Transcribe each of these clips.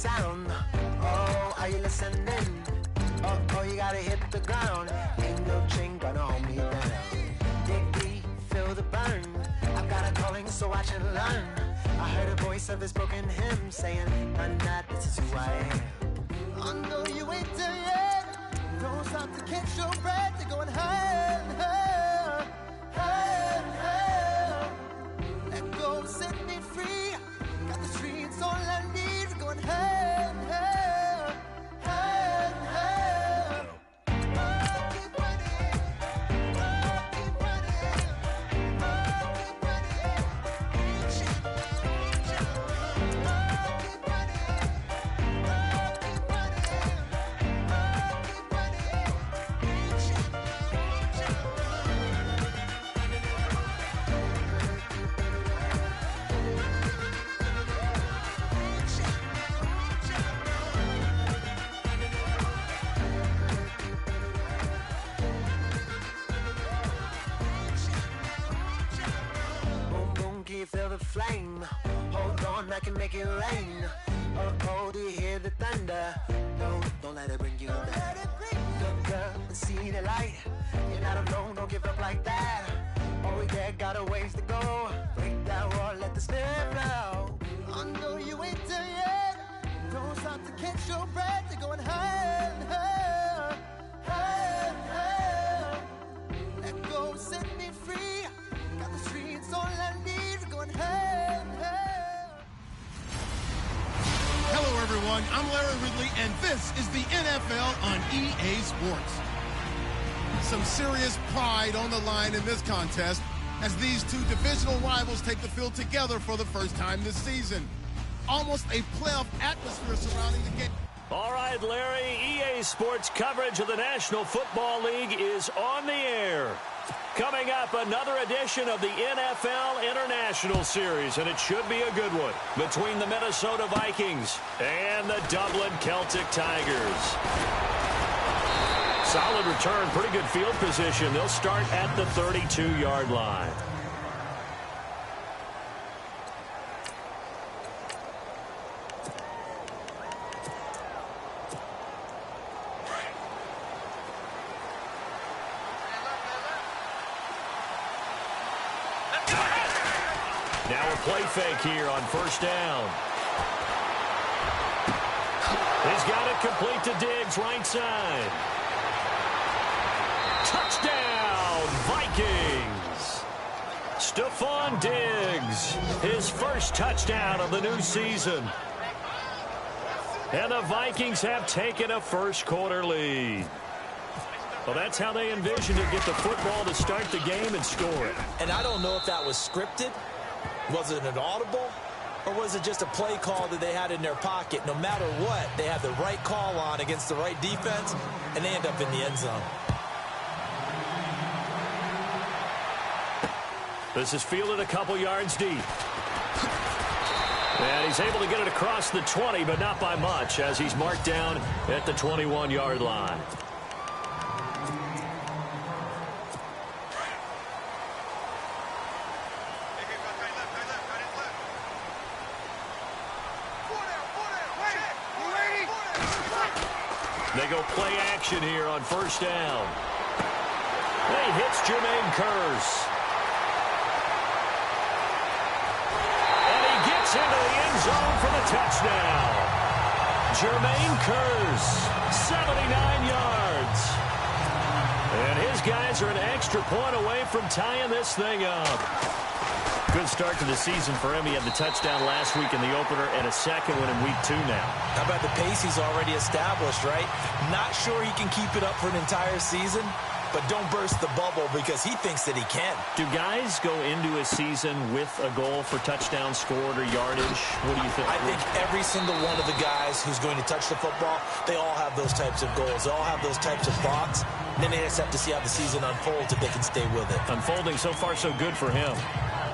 sound. Oh, are you listening? Oh, you gotta hit the ground. Ain't no chain gonna hold me down. Dig deep, feel the burn. I've got a calling, so watch and learn. I heard a voice of his broken hymn saying, "Nah, this is who I am." I know you ain't there yet. Don't stop to catch your breath. You're going higher and higher, higher and higher. Let go, set me free. Got the streets all I need. We're going higher and higher, higher and higher. Oh, keep running. Oh, keep running. Oh, keep running. Reach out, reach out. Oh, keep running. Oh, keep running. Oh, keep running. Reach out, reach out. Boom, boom, can you feel the flame? Hold on, I can make it rain. Oh, do you hear the thunder? Don't let it bring you down. Look up and see the light. You're not alone, don't give up like that. Oh, yeah, got a ways to go. Break that wall, let the spirit flow. I know you ain't there yet. Don't stop to catch your breath. You're going higher and higher, higher and higher. Let go, set me free. Got the streets all I need. We're going higher and higher. Hello, everyone. I'm Larry Ridley, and this is the NFL on EA Sports. Some serious pride on the line in this contest as these two divisional rivals take the field together for the first time this season. Almost a playoff atmosphere surrounding the game. All right, Larry, EA Sports coverage of the National Football League is on the air. Coming up, another edition of the NFL International Series, and it should be a good one, between the Minnesota Vikings and the Dublin Celtic Tigers. Solid return, pretty good field position. They'll start at the 32-yard line. Now a play fake here on first down. He's got it complete to Diggs, right side. Touchdown, Vikings. Stephon Diggs, his first touchdown of the new season. And the Vikings have taken a first-quarter lead. Well, that's how they envisioned it, get the football to start the game and score it. And I don't know if that was scripted. Was it an audible? Or was it just a play call that they had in their pocket? No matter what, they had the right call on against the right defense, and they end up in the end zone. This is fielded a couple yards deep. And he's able to get it across the 20, but not by much, as he's marked down at the 21-yard line. They go play action here on first down. He hits Jermaine Kearse. And he gets into the end zone for the touchdown. Jermaine Kearse, 79 yards. And his guys are an extra point away from tying this thing up. Good start to the season for him. He had the touchdown last week in the opener and a second one in week 2 now. How about the pace he's already established, right? Not sure he can keep it up for an entire season, but don't burst the bubble because he thinks that he can. Do guys go into a season with a goal for touchdown scored or yardage? What do you think? I think every single one of the guys who's going to touch the football, they all have those types of goals. They all have those types of thoughts. And then they just have to see how the season unfolds if they can stay with it. Unfolding so far so good for him.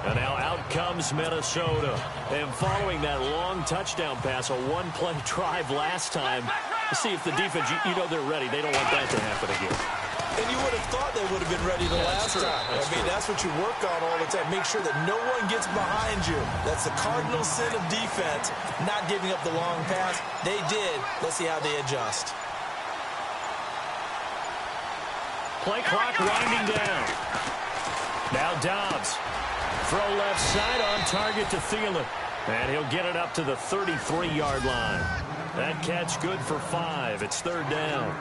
And now out comes Minnesota. And following that long touchdown pass, a one-play drive last time, to see if the defense, you know they're ready. They don't want that to happen again. And you would have thought they would have been ready the last time. That's what you work on all the time. Make sure that no one gets behind you. That's the cardinal sin of defense, not giving up the long pass. They did. Let's see how they adjust. Play clock winding down. Now Dobbs. Throw left side on target to Thielen. And he'll get it up to the 33-yard line. That catch good for 5. It's third down.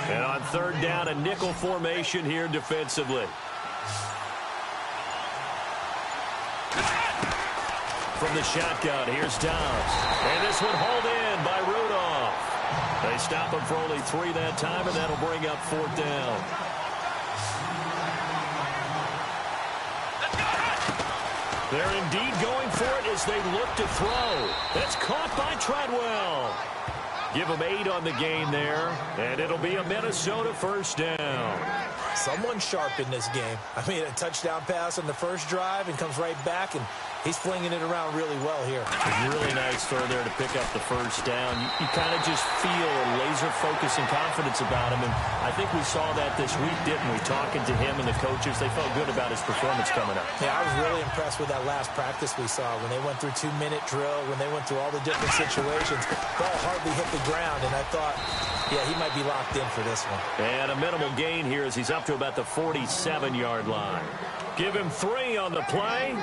And on third down, a nickel formation here defensively. From the shotgun, here's Dobbs. And this one hauled in by Rudolph. They stop him for only 3 that time, and that'll bring up fourth down. They're indeed going for it as they look to throw. That's caught by Treadwell. Give them 8 on the gain there, and it'll be a Minnesota first down. Someone sharp in this game. A touchdown pass on the first drive and comes right back, and he's flinging it around really well here. Really nice throw there to pick up the first down. You kind of just feel a laser focus and confidence about him, and I think we saw that this week, didn't we? Talking to him and the coaches, they felt good about his performance coming up. Yeah, I was really impressed with that last practice we saw when they went through 2-minute drill, when they went through all the different situations. Ball hardly hit the ground, and I thought, yeah, he might be locked in for this one. And a minimal gain here as he's up to about the 47-yard line. Give him 3 on the play,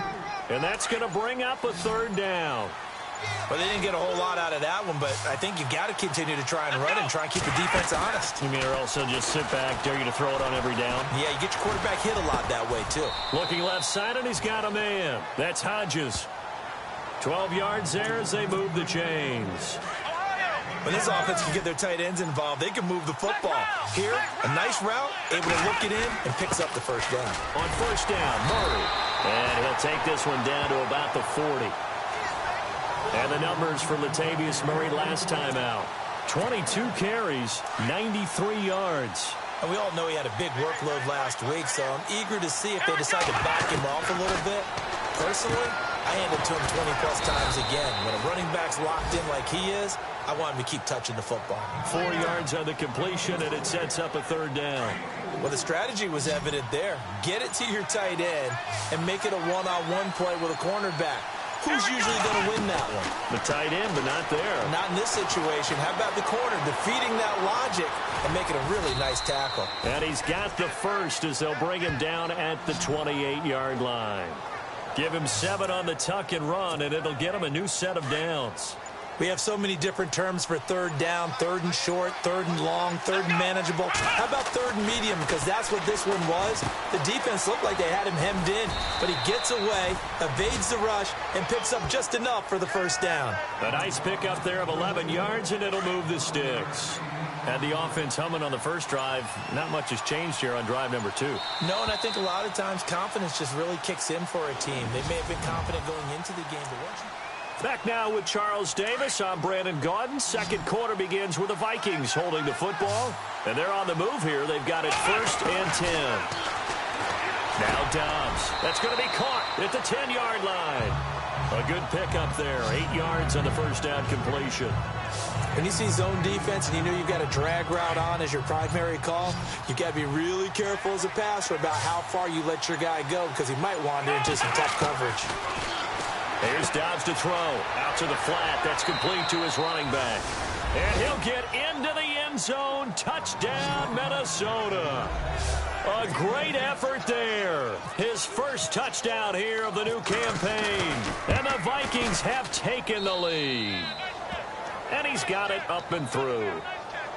and that's going to bring up a third down. Well, they didn't get a whole lot out of that one, but I think you got to continue to try and run and try and keep the defense honest. You mean or also just sit back, dare you to throw it on every down? Yeah, you get your quarterback hit a lot that way, too. Looking left side, and he's got a man. That's Hodges. 12 yards there as they move the chains. When this offense can get their tight ends involved, they can move the football. Here, a nice route, able to look it in, and picks up the first down. On first down, Murray. And he'll take this one down to about the 40. And the numbers for Latavius Murray last time out. 22 carries, 93 yards. And we all know he had a big workload last week, so I'm eager to see if they decide to back him off a little bit. Personally, I hand it to him 20-plus times again. When a running back's locked in like he is, I want him to keep touching the football. 4 yards on the completion, and it sets up a third down. Well, the strategy was evident there. Get it to your tight end and make it a one-on-one play with a cornerback. Who's usually going to win that one? The tight end, but not there. Not in this situation. How about the corner defeating that logic and making a really nice tackle? And he's got the first as they'll bring him down at the 28-yard line. Give him 7 on the tuck and run, and it'll get him a new set of downs. We have so many different terms for third down, third and short, third and long, third and manageable. How about third and medium? Because that's what this one was. The defense looked like they had him hemmed in, but he gets away, evades the rush, and picks up just enough for the first down. A nice pickup there of 11 yards, and it'll move the sticks. Had the offense humming on the first drive. Not much has changed here on drive number 2. No, and I think a lot of times confidence just really kicks in for a team. They may have been confident going into the game, but once you... Back now with Charles Davis. I'm Brandon Gaudin. Second quarter begins with the Vikings holding the football. And they're on the move here. They've got it 1st and 10. Now Dobbs. That's going to be caught at the 10-yard line. A good pickup there. 8 yards on the first down completion. When you see zone defense and you know you've got a drag route on as your primary call, you've got to be really careful as a passer about how far you let your guy go because he might wander into some tough coverage. Here's Dobbs to throw. Out to the flat. That's complete to his running back. And he'll get into the end zone. Touchdown, Minnesota. A great effort there. His first touchdown here of the new campaign. And the Vikings have taken the lead. And he's got it up and through.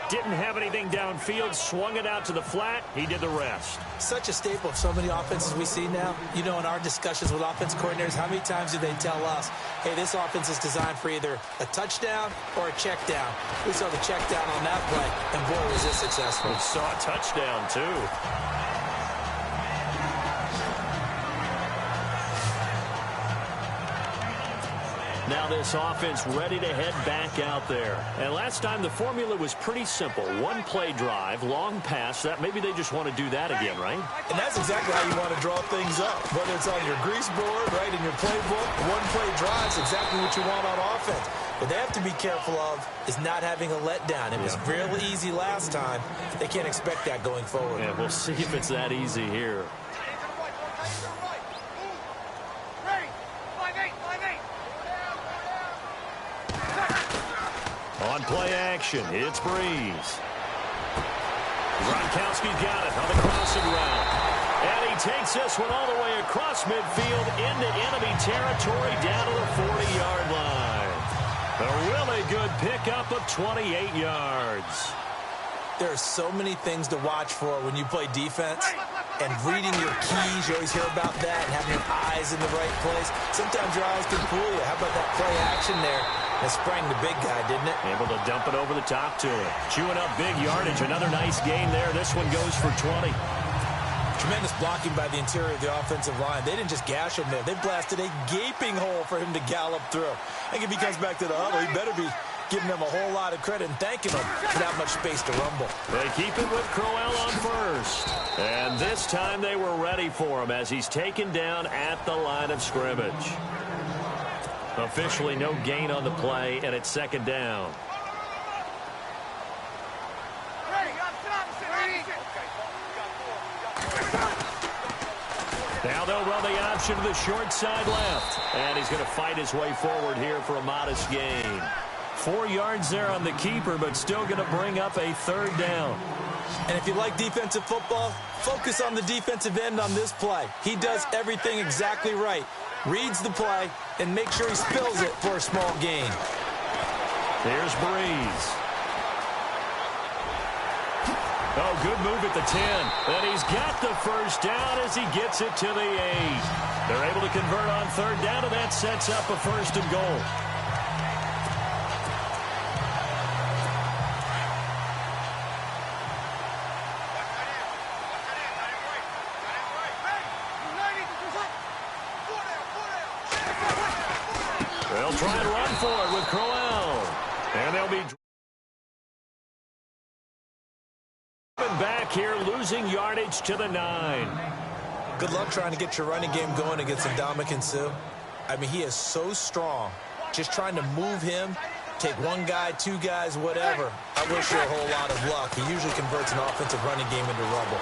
Didn't have anything downfield, swung it out to the flat. He did the rest. Such a staple of so many offenses we see now. You know, in our discussions with offense coordinators, how many times do they tell us, hey, this offense is designed for either a touchdown or a check down. We saw the check down on that play, and boy, was this successful. We saw a touchdown, too. Now this offense ready to head back out there. And last time the formula was pretty simple. One play drive, long pass. That maybe they just want to do that again, right? And that's exactly how you want to draw things up. Whether it's on your grease board, right, in your playbook, one play drive is exactly what you want on offense. What they have to be careful of is not having a letdown. It was real easy last time. They can't expect that going forward. Yeah, we'll see if it's that easy here. On play action, it's Breeze. Gronkowski's got it on the crossing route. And he takes this one all the way across midfield into enemy territory down to the 40-yard line. A really good pickup of 28 yards. There are so many things to watch for when you play defense. And reading your keys, you always hear about that, and having your eyes in the right place. Sometimes your eyes can fool you. How about that play action there? That sprang the big guy, didn't it? Able to dump it over the top to him. Chewing up big yardage. Another nice gain there. This one goes for 20. Tremendous blocking by the interior of the offensive line. They didn't just gash him there. They blasted a gaping hole for him to gallop through. I think if he comes back to the huddle, he better be giving them a whole lot of credit and thanking them for that much space to rumble. They keep it with Crowell on first. And this time they were ready for him as he's taken down at the line of scrimmage. Officially no gain on the play, and it's second down. Now they'll run the option to the short side left. And he's going to fight his way forward here for a modest gain. 4 yards there on the keeper, but still going to bring up a third down. And if you like defensive football, focus on the defensive end on this play. He does everything exactly right. Reads the play and make sure he spills it for a small gain. Here's Breeze. Oh, good move at the 10. And he's got the first down as he gets it to the 8. They're able to convert on third down, and that sets up a first and goal. They'll try and run for it with Crowell. And they'll be back here, losing yardage to the 9. Good luck trying to get your running game going against Ndamukong Suh. I mean, he is so strong. Just trying to move him, take one guy, 2 guys, whatever. I wish you a whole lot of luck. He usually converts an offensive running game into rubble.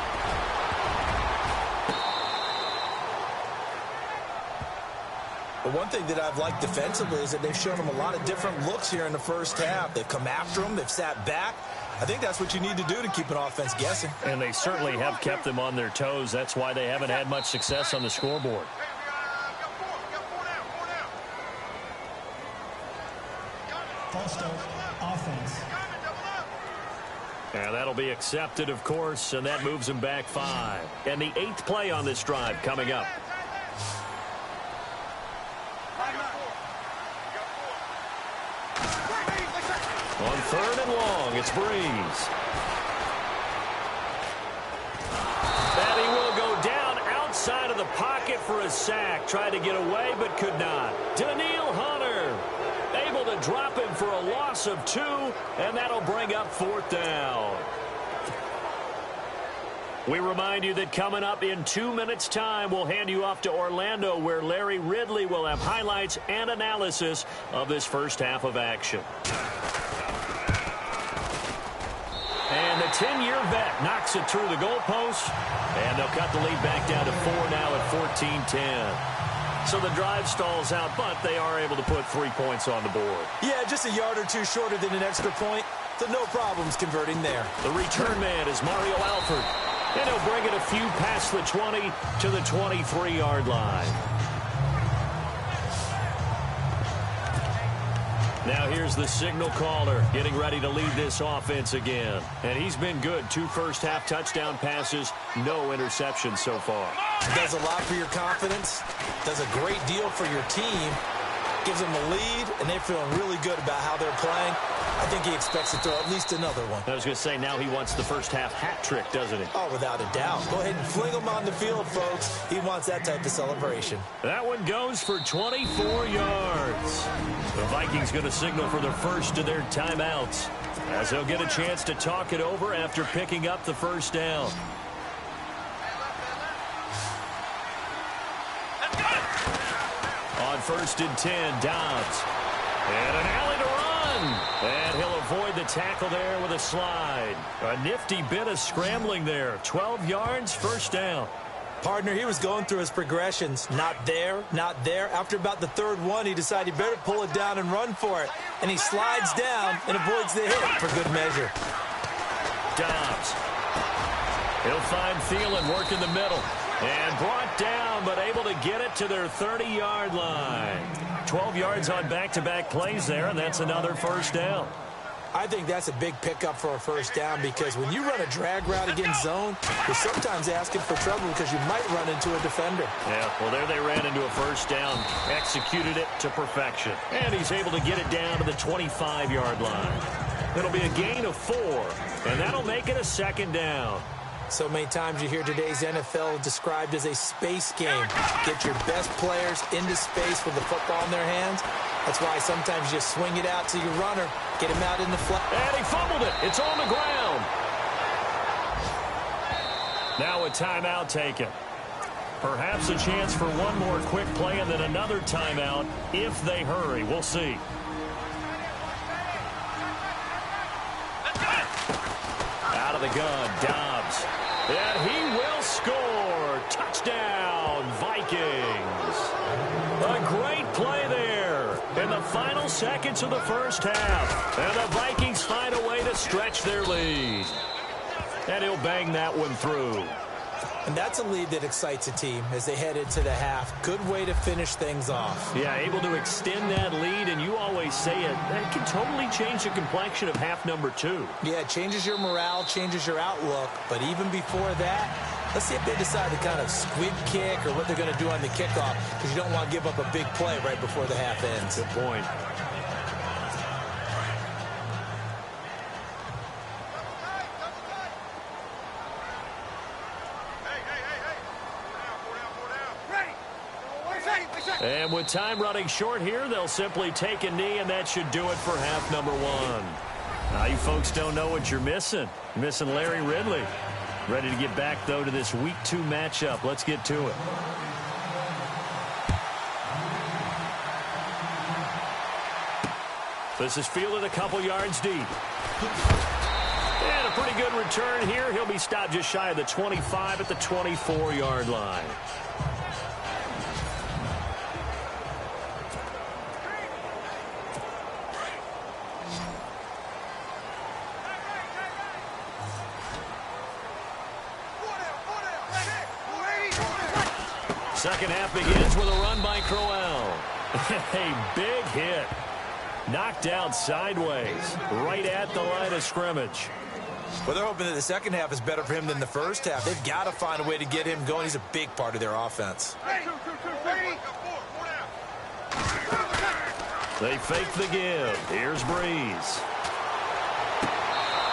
But one thing that I've liked defensively is that they've shown him a lot of different looks here in the first half. They've come after him. They've sat back. I think that's what you need to do to keep an offense guessing. And they certainly have kept them on their toes. That's why they haven't had much success on the scoreboard. False start, offense. And that'll be accepted, of course, and that moves them back 5. And the 8th play on this drive coming up. On third and long, it's Breeze. And he will go down outside of the pocket for a sack. Tried to get away, but could not. Daniil Hunter able to drop him for a loss of 2, and that'll bring up 4th down. We remind you that coming up in 2 minutes' time, we'll hand you off to Orlando, where Larry Ridley will have highlights and analysis of this first half of action. And the 10-year vet knocks it through the goalpost, and they'll cut the lead back down to 4 now at 14-10. So the drive stalls out, but they are able to put 3 points on the board. Yeah, just a yard or 2 shorter than an extra point, so no problems converting there. The return man is Mario Alford, and he'll bring it a few past the 20 to the 23-yard line. Now here's the signal caller getting ready to lead this offense again. And he's been good. 2 first-half touchdown passes, no interceptions so far. Does a lot for your confidence, does a great deal for your team, gives them a lead, and they're feeling really good about how they're playing. I think he expects to throw at least another one. I was going to say, now he wants the first-half hat trick, doesn't he? Oh, without a doubt. Go ahead and fling him on the field, folks. He wants that type of celebration. That one goes for 24 yards. The Vikings going to signal for the first of their timeouts, as they'll get a chance to talk it over after picking up the first down. On 1st and 10, Dobbs. And an alley to the tackle there with a slide. A nifty bit of scrambling there. 12 yards, first down. Partner, he was going through his progressions. Not there, not there. After about the third one, he decided he better pull it down and run for it. And he slides down and avoids the hit for good measure. Dobbs. He'll find Thielen work in the middle. And brought down, but able to get it to their 30-yard line. 12 yards on back-to-back plays there, and that's another first down. I think that's a big pickup for a first down because when you run a drag route against zone, you're sometimes asking for trouble because you might run into a defender. Yeah, well, there they ran into a first down, executed it to perfection. And he's able to get it down to the 25-yard line. It'll be a gain of 4, and that'll make it a second down. So many times you hear today's NFL described as a space game. Get your best players into space with the football in their hands. That's why sometimes you just swing it out to your runner, get him out in the flat. And he fumbled it. It's on the ground. Now a timeout taken. Perhaps a chance for one more quick play and then another timeout if they hurry. We'll see. Out of the gun, Dobbs. And he will score. Touchdown, Vikings. A great play there in the final seconds of the first half. And the Vikings find a way to stretch their lead. And he'll bang that one through. And that's a lead that excites a team as they head into the half. Good way to finish things off. Yeah, able to extend that lead, and you always say it, that can totally change the complexion of half number 2. Yeah, it changes your morale, changes your outlook. But even before that, let's see if they decide to kind of squib kick or what they're going to do on the kickoff, because you don't want to give up a big play right before the half ends. Good point. And with time running short here, they'll simply take a knee, and that should do it for half number 1. Now, you folks don't know what you're missing. You're missing Larry Ridley. Ready to get back, though, to this Week 2 matchup. Let's get to it. This is fielded a couple yards deep. And a pretty good return here. He'll be stopped just shy of the 25 at the 24-yard line. Second half begins with a run by Crowell. A big hit. Knocked out sideways, right at the line of scrimmage. Well, they're hoping that the second half is better for him than the first half. They've got to find a way to get him going. He's a big part of their offense. They fake the give. Here's Breeze.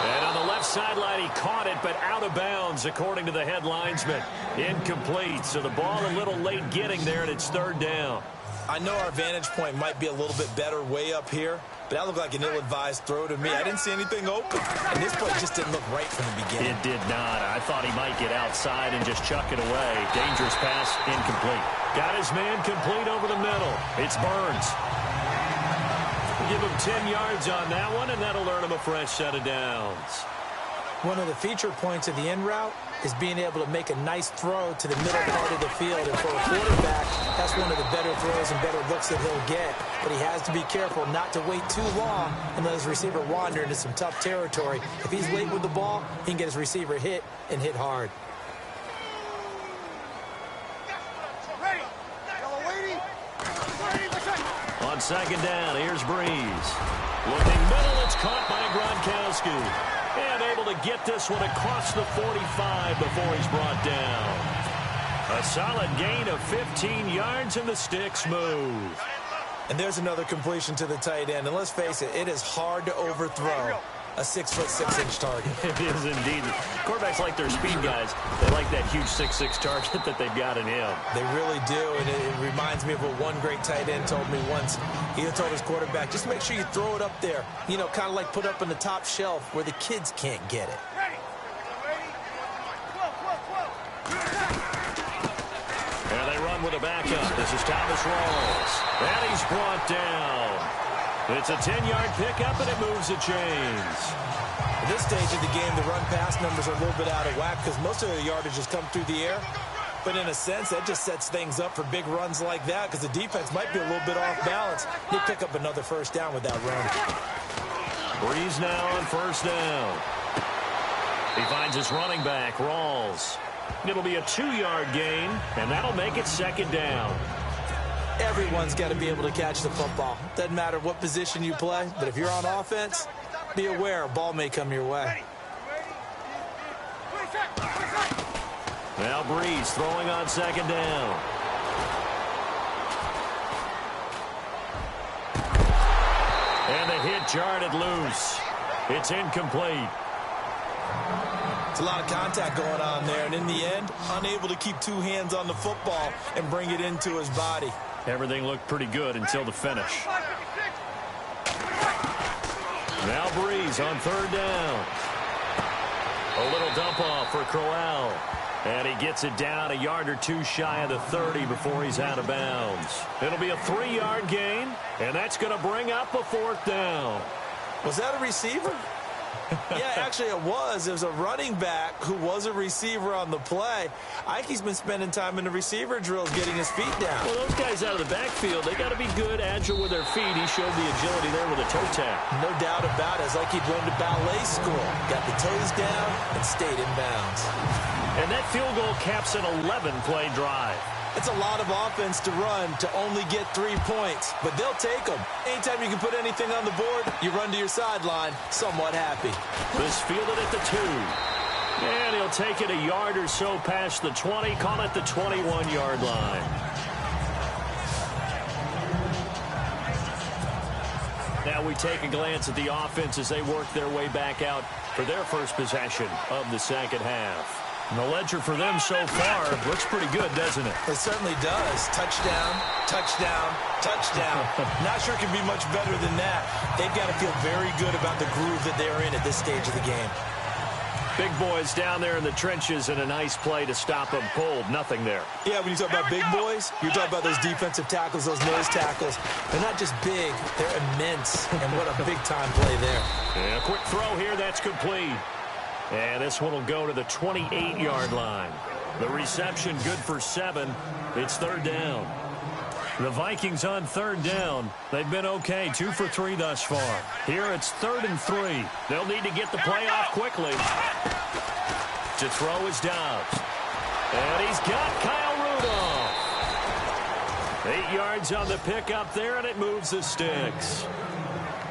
And on the left sideline, he caught it, but out of bounds, according to the head linesman. Incomplete, so the ball a little late getting there, and it's third down. I know our vantage point might be a little bit better way up here, but that looked like an ill-advised throw to me. I didn't see anything open, and this play just didn't look right from the beginning. It did not. I thought he might get outside and just chuck it away. Dangerous pass, incomplete. Got his man complete over the middle. It's Burns. Give him 10 yards on that one, and that'll earn him a fresh set of downs. One of the feature points of the in route is being able to make a nice throw to the middle part of the field. And for a quarterback, that's one of the better throws and better looks that he'll get. But he has to be careful not to wait too long and let his receiver wander into some tough territory. If he's late with the ball, he can get his receiver hit and hit hard. On second down, here's Breeze. Looking middle, it's caught by Gronkowski. And able to get this one across the 45 before he's brought down. A solid gain of 15 yards, and the sticks move. And there's another completion to the tight end. And let's face it, it is hard to overthrow a 6'6" target. It is indeed. Quarterbacks like their speed guys. They like that huge 6'6" target that they've got in him. They really do, and it reminds me of what one great tight end told me once. He told his quarterback, just make sure you throw it up there. You know, kind of like put up on the top shelf where the kids can't get it. And they run with a backup. This is Thomas Rawls. And he's brought down. It's a 10-yard pickup, and it moves the chains. At this stage of the game, the run-pass numbers are a little bit out of whack because most of the yardage has come through the air. But in a sense, that just sets things up for big runs like that because the defense might be a little bit off balance. They pick up another first down with that run. Breeze now on first down. He finds his running back, Rawls. It'll be a 2-yard gain, and that'll make it second down. Everyone's got to be able to catch the football. Doesn't matter what position you play, but if you're on offense, be aware a ball may come your way. Now Breeze throwing on second down. And the hit jarred it loose. It's incomplete. It's a lot of contact going on there, and in the end, unable to keep two hands on the football and bring it into his body. Everything looked pretty good until the finish. Now Breeze on third down. A little dump off for Crowell. And he gets it down a yard or two shy of the 30 before he's out of bounds. It'll be a 3-yard gain, and that's going to bring up a fourth down. Was that a receiver? Yeah, actually it was. It was a running back who was a receiver on the play. Ike's been spending time in the receiver drills getting his feet down. Well, those guys out of the backfield, they got to be good, agile with their feet. He showed the agility there with a toe tap. No doubt about it. It's like he'd learned to ballet school. Got the toes down and stayed in bounds. And that field goal caps an 11-play drive. It's a lot of offense to run to only get 3 points, but they'll take them. Anytime you can put anything on the board, you run to your sideline somewhat happy. This fielded at the 2. And he'll take it a yard or so past the 20, call it the 21-yard line. Now we take a glance at the offense as they work their way back out for their first possession of the second half. And the ledger for them so far looks pretty good, doesn't it? It certainly does. Touchdown, touchdown, touchdown. Not sure it can be much better than that. They've got to feel very good about the groove that they're in at this stage of the game. Big boys down there in the trenches and a nice play to stop them cold. Nothing there. Yeah, when you talk about big boys, you're talking about those defensive tackles, those nose tackles. They're not just big, they're immense. And what a big-time play there. And a quick throw here, that's complete. And this one will go to the 28-yard line. The reception good for 7. It's third down. The Vikings on third down. They've been okay, 2 for 3 thus far. Here it's 3rd and 3. They'll need to get the play off quickly. To throw is Dobbs. And he's got Kyle Rudolph. 8 yards on the pickup there, and it moves the sticks.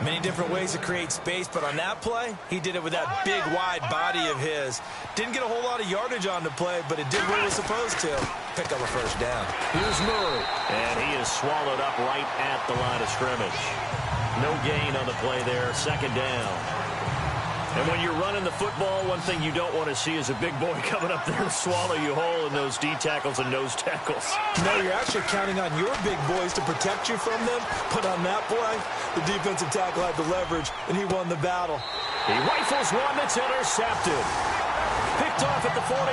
Many different ways to create space, but on that play, he did it with that big, wide body of his. Didn't get a whole lot of yardage on the play, but it did what it was supposed to. Pick up a first down. Here's Murray. And he is swallowed up right at the line of scrimmage. No gain on the play there, second down. And when you're running the football, one thing you don't want to see is a big boy coming up there and swallow you whole in those D tackles and nose tackles. No, you're actually counting on your big boys to protect you from them. But on that play, the defensive tackle had the leverage, and he won the battle. He rifles one that's intercepted. Picked off at the 48.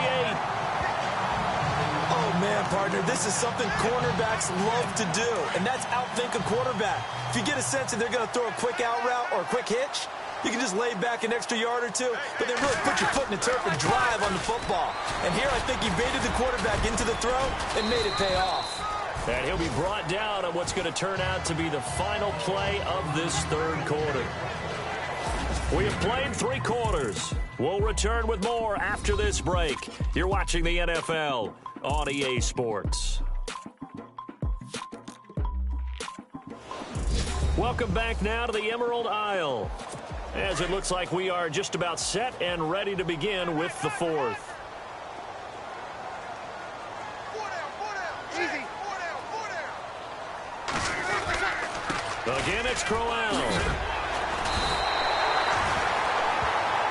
Oh, man, partner, this is something cornerbacks love to do, and that's outthink a quarterback. If you get a sense that they're going to throw a quick out route or a quick hitch, you can just lay back an extra yard or two, but then really put your foot in the turf and drive on the football. And here I think he baited the quarterback into the throw and made it pay off. And he'll be brought down on what's going to turn out to be the final play of this third quarter. We have played 3 quarters. We'll return with more after this break. You're watching the NFL on EA Sports. Welcome back now to the Emerald Isle, as it looks like we are just about set and ready to begin with the fourth. Again, it's Crowell.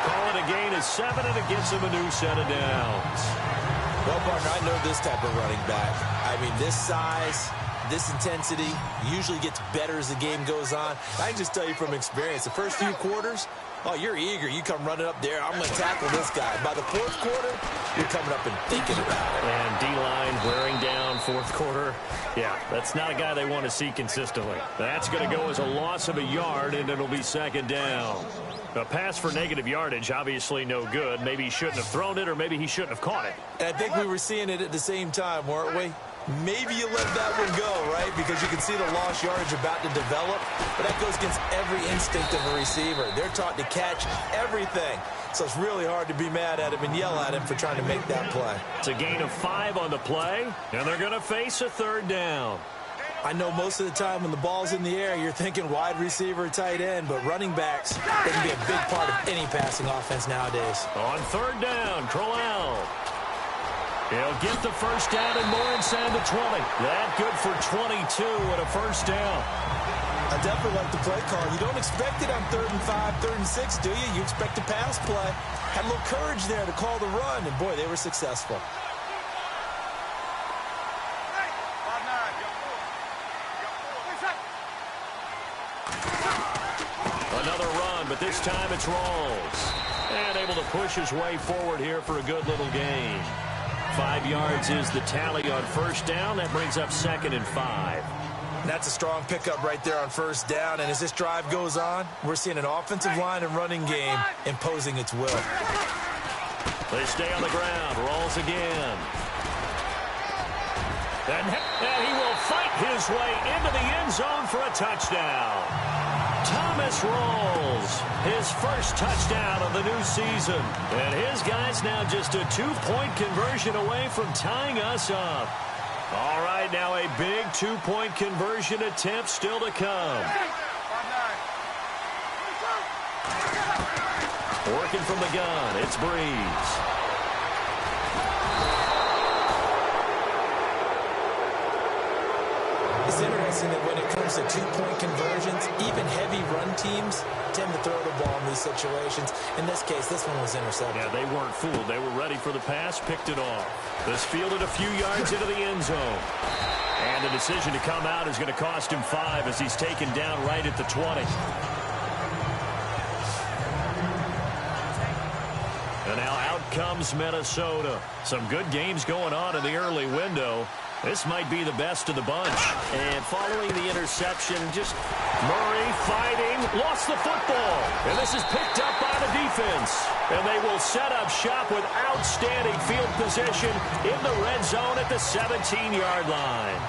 Call it a gain of 7, and it gets him a new set of downs. Well, partner, I know this type of running back. I mean, this size, this intensity usually gets better as the game goes on. I can just tell you from experience, the first few quarters, Oh, you're eager. You come running up there. I'm going to tackle this guy. By the fourth quarter, you're coming up and thinking about it. And D-line wearing down fourth quarter. Yeah, that's not a guy they want to see consistently. That's going to go as a loss of a yard, and it'll be second down. A pass for negative yardage, obviously no good. Maybe he shouldn't have thrown it, or maybe he shouldn't have caught it. And I think we were seeing it at the same time, weren't we? Maybe you let that one go, right? Because you can see the lost yardage about to develop. But that goes against every instinct of a receiver. They're taught to catch everything. So it's really hard to be mad at him and yell at him for trying to make that play. It's a gain of 5 on the play, and they're going to face a third down. I know most of the time when the ball's in the air, you're thinking wide receiver, tight end, but running backs, they can be a big part of any passing offense nowadays. On third down, Crowell. He'll get the first down and more inside the 20. That good for 22 and a first down. I definitely like the play call. You don't expect it on 3rd and 5, 3rd and 6, do you? You expect a pass play. Had a little courage there to call the run, and boy, they were successful. Another run, but this time it's Rawls. And able to push his way forward here for a good little gain. 5 yards is the tally on first down. That brings up 2nd and 5. That's a strong pickup right there on first down. And as this drive goes on, we're seeing an offensive line and running game imposing its will. They stay on the ground. Rawls again. And he will fight his way into the end zone for a touchdown. Thomas Rawls, his first touchdown of the new season. And his guys now just a 2-point conversion away from tying us up. All right, now a big 2-point conversion attempt still to come. Working from the gun, it's Breeze. It's interesting that when it comes to 2-point conversions, even heavy run teams tend to throw the ball in these situations. In this case, this one was intercepted. Yeah, they weren't fooled. They were ready for the pass, picked it off. This fielded a few yards into the end zone. And the decision to come out is going to cost him 5 as he's taken down right at the 20. And now out comes Minnesota. Some good games going on in the early window. This might be the best of the bunch. And following the interception, just Murray fighting, lost the football. And this is picked up by the defense. And they will set up shop with outstanding field position in the red zone at the 17-yard line.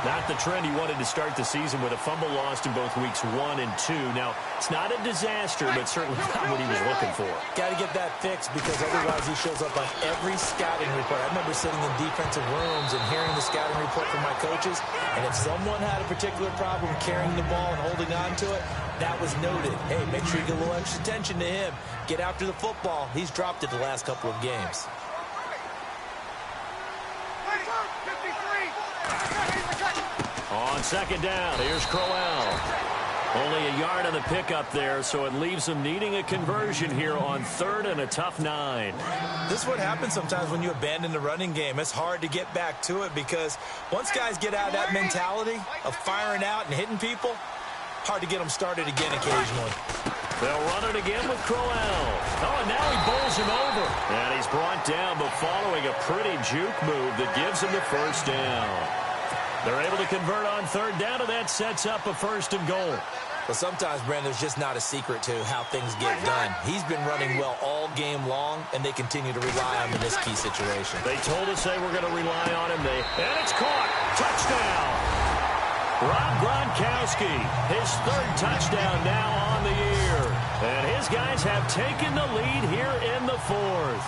Not the trend he wanted to start the season with a fumble lost in both weeks 1 and 2. Now, it's not a disaster, but certainly not what he was looking for. Got to get that fixed because otherwise he shows up on every scouting report. I remember sitting in defensive rooms and hearing the scouting report from my coaches, and if someone had a particular problem carrying the ball and holding on to it, that was noted. Hey, make sure you get a little extra attention to him. Get after the football. He's dropped it the last couple of games. On second down, here's Crowell. Only a yard on the pickup there, so it leaves them needing a conversion here on 3rd and a tough 9. This is what happens sometimes when you abandon the running game. It's hard to get back to it because once guys get out of that mentality of firing out and hitting people, hard to get them started again occasionally. They'll run it again with Crowell. Oh, and now he bowls him over. And he's brought down, but following a pretty juke move that gives him the first down. They're able to convert on 3rd down, and that sets up a 1st and goal. But sometimes, Brandon, there's just not a secret to how things get done. He's been running well all game long, and they continue to rely on him in this key situation. They told us they were going to rely on him. And it's caught. Touchdown. Rob Gronkowski, his 3rd touchdown now on the year. And his guys have taken the lead here in the 4th.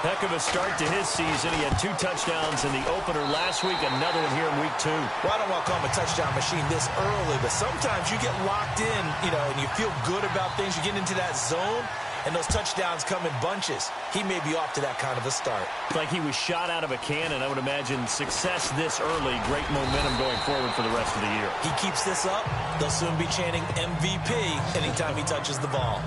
Heck of a start to his season. He had 2 touchdowns in the opener last week, another one here in week 2. Well, I don't want to call him a touchdown machine this early, but sometimes you get locked in, and you feel good about things. You get into that zone, and those touchdowns come in bunches. He may be off to that kind of a start. It's like he was shot out of a cannon. I would imagine success this early, great momentum going forward for the rest of the year. He keeps this up, they'll soon be chanting MVP anytime he touches the ball.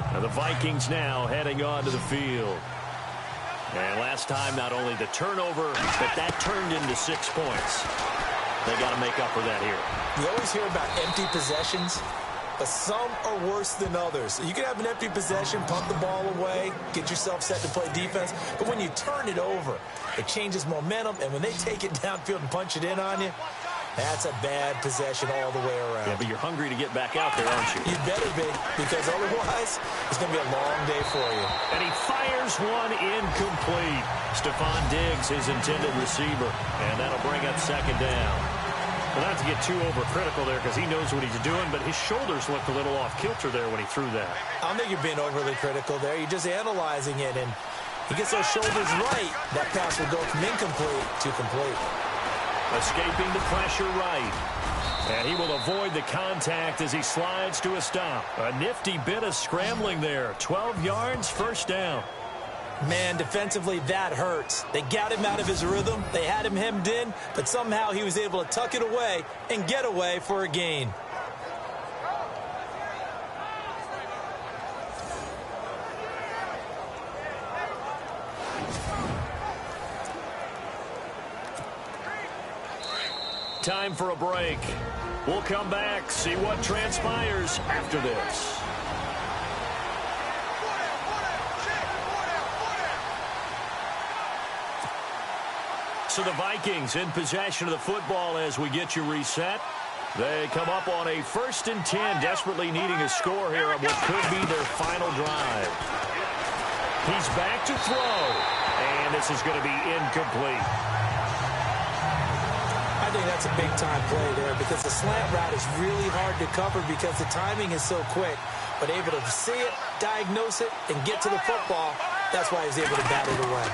Now the Vikings now heading onto the field. And last time, not only the turnover, but that turned into 6 points. They got to make up for that here. You always hear about empty possessions, but some are worse than others. You can have an empty possession, pump the ball away, get yourself set to play defense, but when you turn it over, it changes momentum, and when they take it downfield and punch it in on you, that's a bad possession all the way around. Yeah, but you're hungry to get back out there, aren't you? You better be, because otherwise, it's going to be a long day for you. And he fires one incomplete. Stephon Diggs, his intended receiver, and that'll bring up second down. Well, not to get too overcritical there because he knows what he's doing, but his shoulders looked a little off kilter there when he threw that. I don't think you're being overly critical there. You're just analyzing it, and he gets those shoulders right. That pass will go from incomplete to complete. Escaping the pressure right. And he will avoid the contact as he slides to a stop. A nifty bit of scrambling there. 12 yards, first down. Man, defensively, that hurts. They got him out of his rhythm. They had him hemmed in, but somehow he was able to tuck it away and get away for a gain. Time for a break. We'll come back, see what transpires after this. So the Vikings in possession of the football as we get you reset. They come up on a 1st and 10, desperately needing a score here on what could be their final drive. He's back to throw, and this is going to be incomplete. I think that's a big-time play there because the slant route is really hard to cover because the timing is so quick. But able to see it, diagnose it, and get to the football, that's why he's able to bat it away.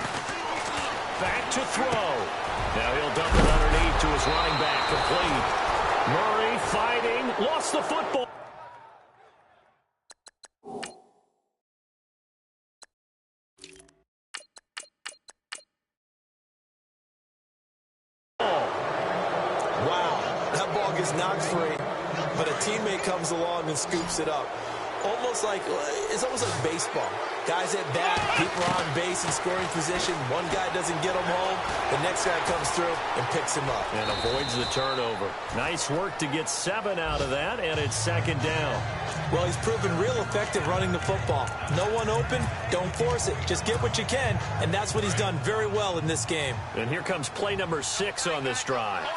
Back to throw. Now he'll dump it underneath to his running back, complete. Murray fighting, lost the football. Knocked free, but a teammate comes along and scoops it up. It's almost like baseball. Guys at bat, people are on base in scoring position. One guy doesn't get him home. The next guy comes through and picks him up. And avoids the turnover. Nice work to get 7 out of that, and it's second down. Well, he's proven real effective running the football. No one open, don't force it. Just get what you can, and that's what he's done very well in this game. And here comes play number 6 on this drive.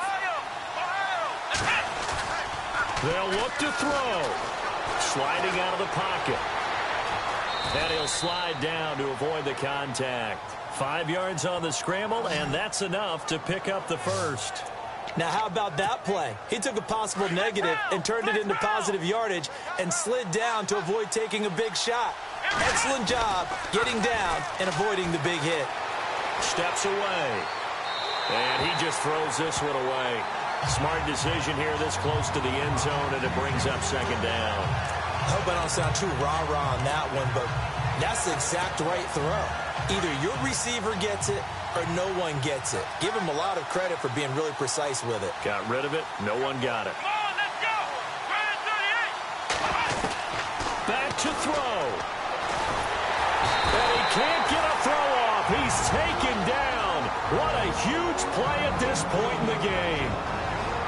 They'll look to throw. Sliding out of the pocket. And he'll slide down to avoid the contact. 5 yards on the scramble, and that's enough to pick up the first. Now, how about that play? He took a possible negative and turned it into positive yardage and slid down to avoid taking a big shot. Excellent job getting down and avoiding the big hit. Steps away. And he just throws this one away. Smart decision here this close to the end zone, and it brings up second down. I hope I don't sound too rah-rah on that one, but that's the exact right throw. Either your receiver gets it or no one gets it. Give him a lot of credit for being really precise with it. Got rid of it. No one got it. Come on, let's go. Back to throw. And he can't get a throw off. He's taken down. What a huge play at this point in the game.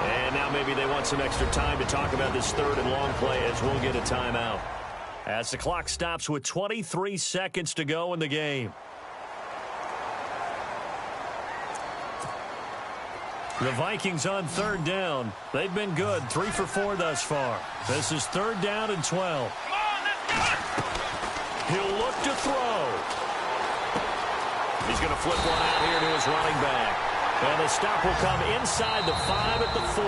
And now maybe they want some extra time to talk about this 3rd and long play as we'll get a timeout. As the clock stops with 23 seconds to go in the game. The Vikings on 3rd down. They've been good, 3 for 4 thus far. This is 3rd down and 12. Come on, let's go. He'll look to throw. He's going to flip one out here to his running back. And the stop will come inside the 5 at the 4.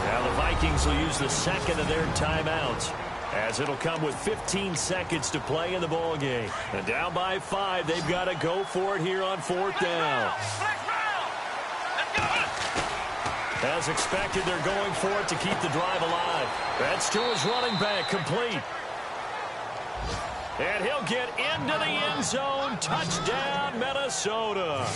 Now the Vikings will use the 2nd of their timeouts, as it'll come with 15 seconds to play in the ball game. And down by 5, they've got to go for it here on 4th down. As expected, they're going for it to keep the drive alive. That's to his running back, complete. And he'll get into the end zone. Touchdown, Minnesota.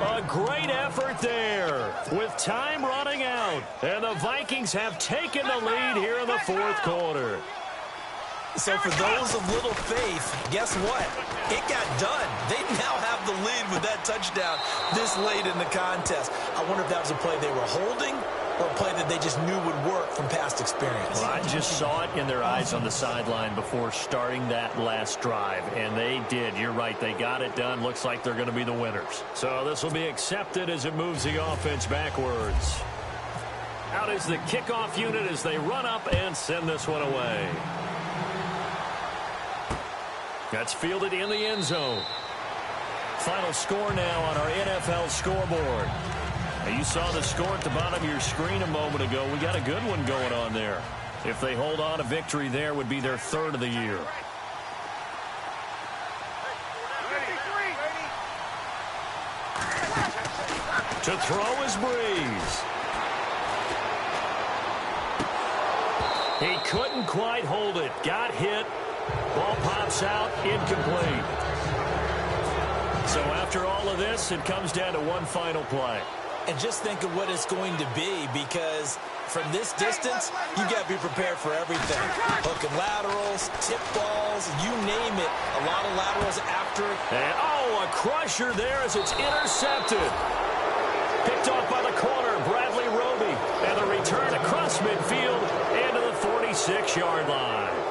A great effort there with time running out. And the Vikings have taken the lead here in the 4th quarter. So for those of little faith, guess what? It got done. They now have the lead with that touchdown this late in the contest. I wonder if that was a play they were holding or a play that they just knew would work from past experience. Well, I just saw it in their eyes on the sideline before starting that last drive, and they did. You're right. They got it done. Looks like they're going to be the winners. So this will be accepted as it moves the offense backwards. Out is the kickoff unit as they run up and send this one away. That's fielded in the end zone. Final score now on our NFL scoreboard. Now you saw the score at the bottom of your screen a moment ago. We got a good one going on there. If they hold on, a victory there would be their third of the year. To throw is Breeze. He couldn't quite hold it. Got hit. Ball pops out, incomplete. So after all of this, it comes down to one final play. And just think of what it's going to be, because from this distance, you got to be prepared for everything. Hook and laterals, tip balls, you name it. A lot of laterals after it. And, a crusher there as it's intercepted. Picked off by the corner, Bradley Roby. And the return across midfield and to the 46-yard line.